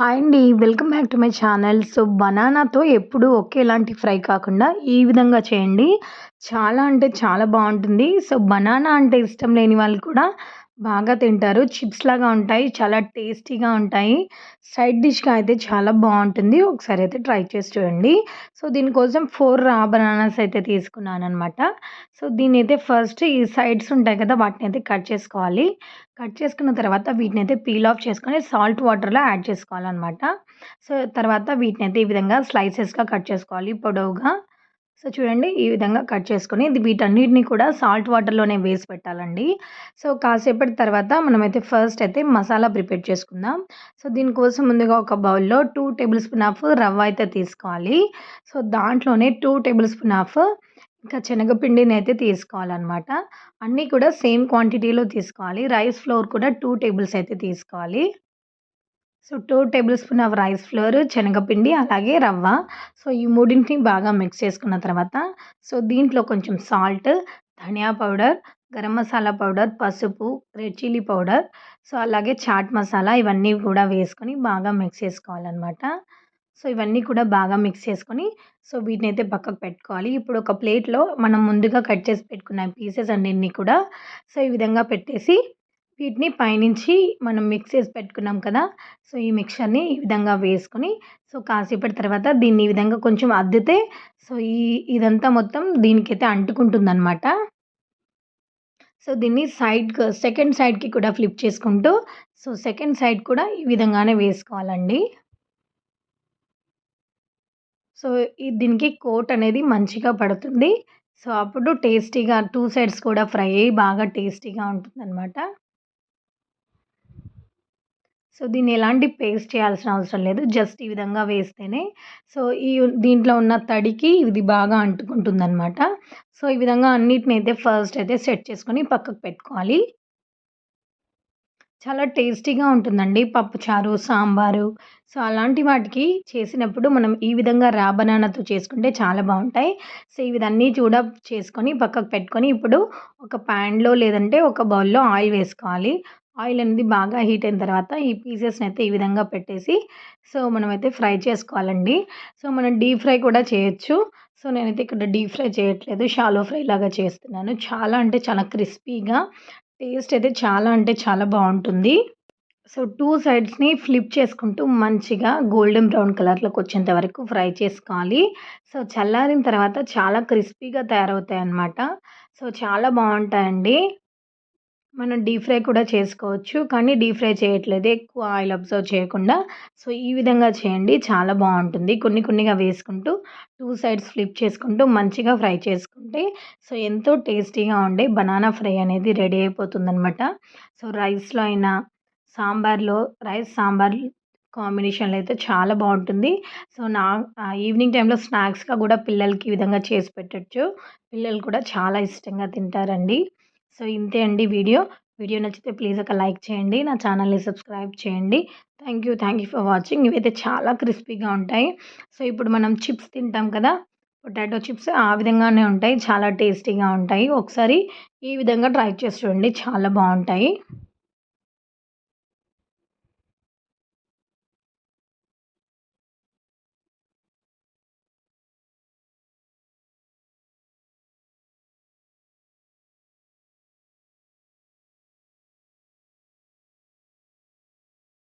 Hi అండి. Welcome back to my channel. So, బనానాతో ఎప్పుడూ ఒకేలాంటి ఫ్రై కాకుండా ఈ విధంగా చేయండి. చాలా అంటే చాలా బావుంటుంది. సో, బనానా అంటే ఇష్టం లేని వాళ్ళు కూడా బాగా తింటారు. చిప్స్ లాగా ఉంటాయి. చాలా టేస్టీగా ఉంటాయి. సైడ్ డిష్‌గా అయితే చాలా బావుంటుంది. ఒకసారి అయితే ట్రై చేసి చూడండి. సో, దీనికోసం 4 రా బనానాస్ అయితే తీసుకున్నాననమాట. సో, దీన్నైతే ఫస్ట్ ఈ సైడ్స్ ఉంటాయి కదా! వాటినైతే కట్ చేసుకోవాలి. కట్ చేసుకున్న తర్వాత వీటినైతే పీల్ ఆఫ్ చేసుకొని సాల్ట్ వాటర్‌లో యాడ్ చేసుకోవాలనమాట. సో, తర్వాత వీటినైతే ఈ విధంగా స్లైసెస్‌గా కట్ చేసుకోవాలి పొడవుగా. సో, చూడండి ఈ విధంగా కట్ చేసుకొని వీటన్నిటిని కూడా సాల్ట్ వాటర్‌లోనే వేసి పెట్టాలండి. సో, కాసేపటి తర్వాత మనమైతే ఫస్ట్ అయితే మసాలా ప్రిపేర్ చేసుకుందాం. సో, దీనికోసం ముందుగా ఒక బౌల్‌లో 2 టేబుల్ స్పూన్ ఆఫ్ రవ్వ అయితే తీసుకోవాలి. సో, దాంట్లోనే 2 టేబుల్ స్పూన్ ఆఫ్ ఇంకా శనగపిండినైతే తీసుకోవాలనమాట. అన్నీ కూడా సేమ్ క్వాంటిటీలో తీసుకోవాలి. రైస్ ఫ్లోర్ కూడా 2 టేబుల్స్ అయితే తీసుకోవాలి. So, 2 table spoon of rice flour, శనగపిండి అలాగే రవ్వ. సో, ఈ మూడింటిని బాగా మిక్స్ చేసుకున్న తర్వాత సో, దీంట్లో కొంచెం సాల్ట్, ధనియా పౌడర్, గరం మసాలా పౌడర్, పసుపు, రెడ్ చిల్లీ పౌడర్, సో, అలాగే చాట్ మసాలా ఇవన్నీ కూడా వేసుకొని బాగా మిక్స్ చేసుకోవాలనమాట. సో, ఇవన్నీ కూడా బాగా మిక్స్ చేసుకొని సో, వీటినైతే పక్కకు పెట్టుకోవాలి. ఇప్పుడు ఒక ప్లేట్‌లో మనం ముందుగా కట్ చేసి పెట్టుకున్న పీసెస్ అన్నిటిని కూడా సో, ఈ విధంగా పెట్టేసి వీటిని పైనుంచి మనం మిక్స్ చేసి పెట్టుకున్నాం కదా! సో, ఈ మిక్చర్‌ని ఈ విధంగా వేసుకొని సో, కాసేపటి తర్వాత దీన్ని ఈ విధంగా కొంచెం అద్దితే సో, ఇదంతా మొత్తం దీనికైతే అంటుకుంటుందనమాట. సో, దీన్ని సెకండ్ సైడ్‌కి కూడా ఫ్లిప్ చేసుకుంటూ సో, సెకండ్ సైడ్ కూడా ఈ విధంగానే వేసుకోవాలండి. సో, దీనికి కోట్ అనేది మంచిగా పడుతుంది. సో, అప్పుడు టేస్టీగా 2 సైడ్స్ కూడా ఫ్రై అయ్యి బాగా టేస్టీగా ఉంటుందనమాట. సో, దీన్ని ఎలాంటి పేస్ట్ చేయాల్సిన అవసరం లేదు. జస్ట్ ఈ విధంగా వేస్తేనే సో, దీంట్లో ఉన్న తడికి ఇది బాగా అంటుకుంటుందనమాట. సో, ఈ విధంగా అన్నిటినైతే ఫస్ట్ అయితే సెట్ చేసుకొని పక్కకు పెట్టుకోవాలి. చాలా టేస్టీగా ఉంటుందండి. పప్పుచారు, సాంబారు సో, అలాంటి వాటికి చేసినప్పుడు మనం ఈ విధంగా రా బనానాతో చేసుకుంటే చాలా బావుంటాయి. సో, ఇవన్నీ కూడా చేసుకొని పక్కకు పెట్టుకొని ఇప్పుడు ఒక ప్యాన్‌లో లేదంటే ఒక బౌల్‌లో ఆయిల్ వేసుకోవాలి. ఆయిల్ అనేది బాగా హీట్ అయిన తర్వాత ఈ పీసెస్‌నైతే ఈ విధంగా పెట్టేసి సో, మనమైతే ఫ్రై చేసుకోవాలండి. సో, మనం డీప్ ఫ్రై కూడా చేయొచ్చు. సో, నేనైతే ఇక్కడ డీప్ ఫ్రై చేయట్లేదు. షాలో ఫ్రై లాగా చేస్తున్నాను. చాలా అంటే చాలా క్రిస్పీగా టేస్ట్ అయితే చాలా అంటే చాలా బావుంటుంది. సో, 2 సైడ్స్‌ని ఫ్లిప్ చేసుకుంటూ మంచిగా గోల్డెన్ బ్రౌన్ కలర్‌లోకొచ్చేంత వరకు ఫ్రై చేసుకోవాలి. సో, చల్లారిన తర్వాత చాలా క్రిస్పీగా తయారవుతాయన్నమాట. సో, చాలా బావుంటాయండి. మనం డీప్ ఫ్రై కూడా చేసుకోవచ్చు. కానీ డీప్ ఫ్రై చేయట్లేదు. ఎక్కువ ఆయిల్ అబ్జర్వ్ చేయకుండా. సో, ఈ విధంగా చేయండి. చాలా బావుంటుంది. కొన్ని కొన్నిగా వేసుకుంటూ 2 సైడ్స్ ఫ్లిప్ చేసుకుంటూ మంచిగా ఫ్రై చేసుకుంటే సో, ఎంతో టేస్టీగా ఉండే బనానా ఫ్రై అనేది రెడీ అయిపోతుందనమాట. సో, రైస్‌లో అయినా, సాంబార్‌లో సాంబార్ కాంబినేషన్‌లో అయితే చాలా బావుంటుంది. సో, ఈవినింగ్ టైమ్‌లో స్నాక్స్‌గా గూడా పిల్లలకి ఈ విధంగా చేసి పెట్టొచ్చు. పిల్లలు కూడా చాలా ఇష్టంగా తింటారండి. సో, ఇంతే అండి వీడియో. వీడియో నచ్చితే ప్లీజ్ ఒక లైక్ చేయండి. నా ఛానల్‌ని సబ్స్క్రైబ్ చేయండి. Thank you for watching. ఇవైతే చాలా క్రిస్పీగా ఉంటాయి. సో, ఇప్పుడు మనం చిప్స్ తింటాం కదా! పొటాటో చిప్స్ ఆ విధంగానే ఉంటాయి. చాలా టేస్టీగా ఉంటాయి. ఒకసారి ఈ విధంగా ట్రై చేసి చూడండి. చాలా బావుంటాయి.